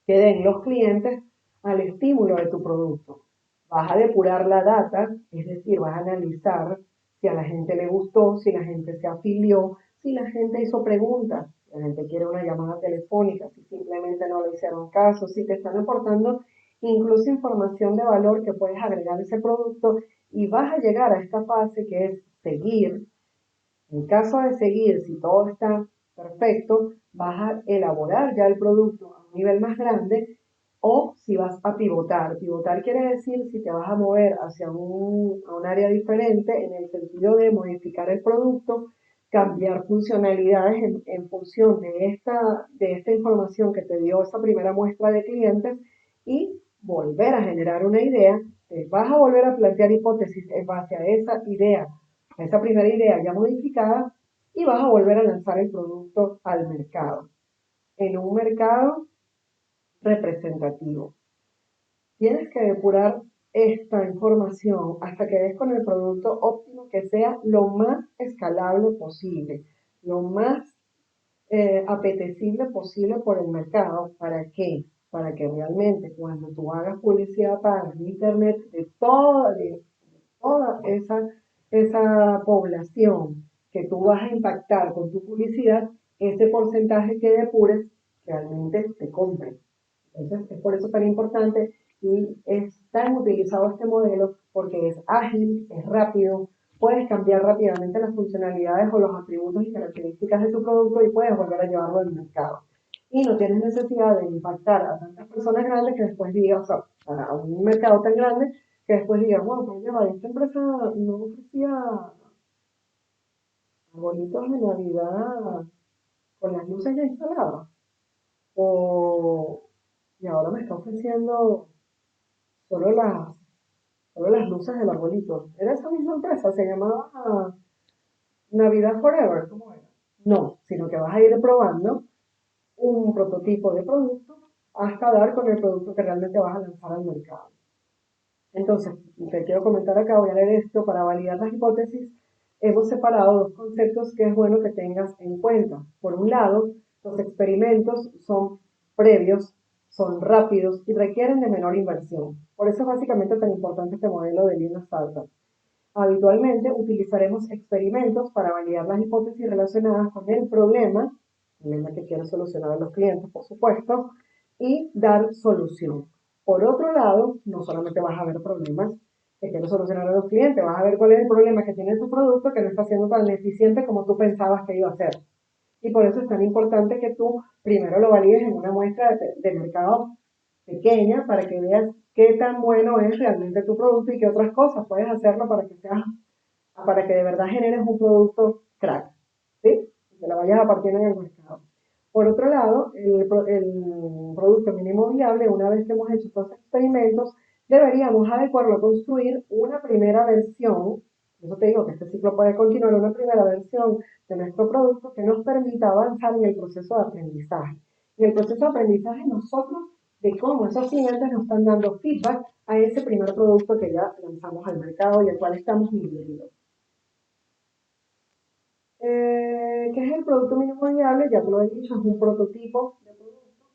que den los clientes al estímulo de tu producto. Vas a depurar la data, es decir, vas a analizar si a la gente le gustó, si la gente se afilió, si la gente hizo preguntas, si la gente quiere una llamada telefónica, si simplemente no le hicieron caso, si te están aportando incluso información de valor que puedes agregar a ese producto y vas a llegar a esta fase que es seguir. En caso de seguir, si todo está perfecto, vas a elaborar ya el producto a un nivel más grande o si vas a pivotar. Pivotar quiere decir si te vas a mover hacia un área diferente en el sentido de modificar el producto, cambiar funcionalidades en función de esta información que te dio esa primera muestra de clientes y volver a generar una idea. Te vas a volver a plantear hipótesis en base a esa idea, a esa primera idea ya modificada y vas a volver a lanzar el producto al mercado. En un mercado representativo. Tienes que depurar esta información hasta que des con el producto óptimo que sea lo más escalable posible, lo más apetecible posible por el mercado. ¿Para qué? Para que realmente cuando tú hagas publicidad paga en internet de toda esa población que tú vas a impactar con tu publicidad, ese porcentaje que depures realmente te compre. Entonces, es por eso tan importante y es tan utilizado este modelo porque es ágil, es rápido, puedes cambiar rápidamente las funcionalidades o los atributos y características de tu producto y puedes volver a llevarlo al mercado. Y no tienes necesidad de impactar a tantas personas grandes que después digan, o sea, a un mercado tan grande que después digan, bueno, pues lleva, esta empresa no ofrecía arbolitos de Navidad con las luces ya instaladas. O, y ahora me está ofreciendo solo solo las luces del arbolito. Era esa misma empresa, se llamaba Navidad Forever, ¿cómo era? No, sino que vas a ir probando un prototipo de producto hasta dar con el producto que realmente vas a lanzar al mercado. Entonces, te quiero comentar acá, voy a leer esto para validar las hipótesis. Hemos separado dos conceptos que es bueno que tengas en cuenta. Por un lado, los experimentos son previos, son rápidos y requieren de menor inversión. Por eso es básicamente tan importante este modelo de Lean Startup. Habitualmente utilizaremos experimentos para validar las hipótesis relacionadas con el problema que quieren solucionar a los clientes, por supuesto, y dar solución. Por otro lado, no solamente vas a ver problemas que quieren solucionar a los clientes, vas a ver cuál es el problema que tiene tu producto que no está siendo tan eficiente como tú pensabas que iba a ser. Y por eso es tan importante que tú primero lo valides en una muestra de mercado pequeña para que veas qué tan bueno es realmente tu producto y qué otras cosas puedes hacerlo para que de verdad generes un producto crack, ¿sí? Que lo vayas a partir en el mercado. Por otro lado, el producto mínimo viable, una vez que hemos hecho estos experimentos, deberíamos adecuarlo a construir una primera versión. Eso te digo que este ciclo puede continuar, una primera versión de nuestro producto que nos permita avanzar en el proceso de aprendizaje. En el proceso de aprendizaje nosotros de cómo esos clientes nos están dando feedback a ese primer producto que ya lanzamos al mercado y al cual estamos midiendo. ¿Qué es el producto mínimo viable? Ya te lo he dicho, es un prototipo de producto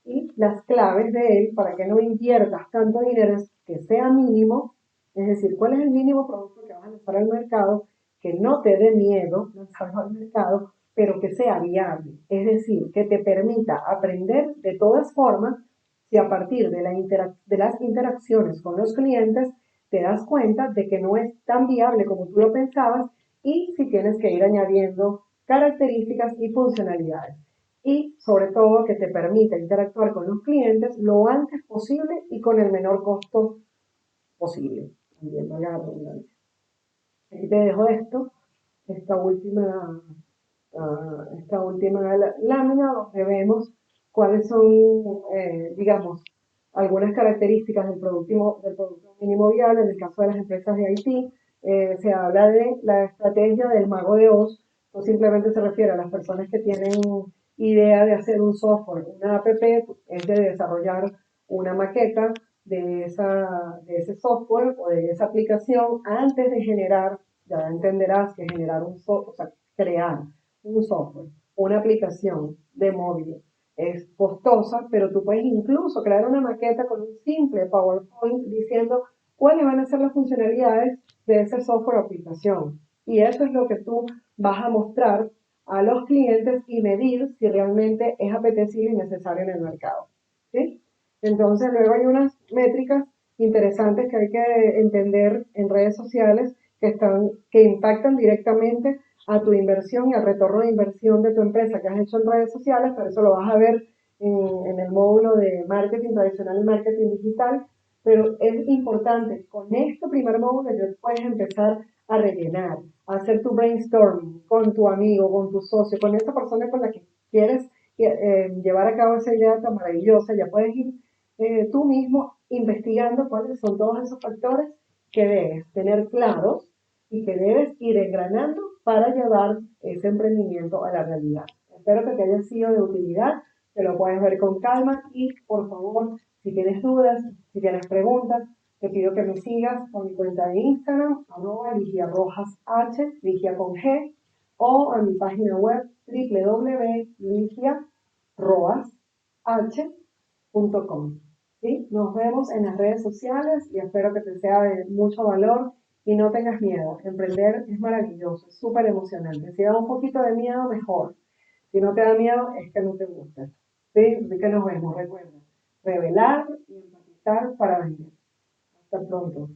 y las claves de él para que no inviertas tanto dinero es que sea mínimo, es decir, cuál es el mínimo producto que vas a lanzar al mercado, que no te dé miedo lanzarlo al mercado, pero que sea viable, es decir, que te permita aprender de todas formas si a partir de las interacciones con los clientes te das cuenta de que no es tan viable como tú lo pensabas y si tienes que ir añadiendo características y funcionalidades. Y sobre todo que te permita interactuar con los clientes lo antes posible y con el menor costo posible. También la redundancia. Aquí te dejo esto, esta última, esta última lámina donde vemos cuáles son, digamos, algunas características del producto mínimo viable. En el caso de las empresas de IT, se habla de la estrategia del mago de Oz, no simplemente se refiere a las personas que tienen idea de hacer un software, una app, es de desarrollar una maqueta de ese software o de esa aplicación antes de generar, ya entenderás que generar un software, o sea, crear un software, una aplicación de móvil es costosa, pero tú puedes incluso crear una maqueta con un simple PowerPoint diciendo cuáles van a ser las funcionalidades de ese software o aplicación. Y eso es lo que tú vas a mostrar a los clientes y medir si realmente es apetecible y necesario en el mercado. ¿Sí? Entonces, luego hay unas métricas interesantes que hay que entender en redes sociales que impactan directamente a tu inversión y al retorno de inversión de tu empresa que has hecho en redes sociales, pero eso lo vas a ver en el módulo de marketing tradicional y marketing digital, pero es importante, con este primer módulo ya puedes empezar a rellenar, a hacer tu brainstorming con tu amigo, con tu socio, con esa persona con la que quieres llevar a cabo esa idea tan maravillosa, ya puedes ir tú mismo investigando cuáles son todos esos factores que debes tener claros y que debes ir engranando para llevar ese emprendimiento a la realidad. Espero que te haya sido de utilidad, te lo puedes ver con calma y por favor, si tienes dudas, si tienes preguntas, te pido que me sigas por mi cuenta de Instagram, @ligiarrojashh, Ligia con G, o a mi página web www.ligiarroash.com. ¿Sí? Nos vemos en las redes sociales y espero que te sea de mucho valor y no tengas miedo. Emprender es maravilloso, es súper emocionante. Si da un poquito de miedo, mejor. Si no te da miedo, es que no te gusta. ¿Sí? Así que nos vemos, recuerda. Revelar y empatizar para vender. Hasta pronto.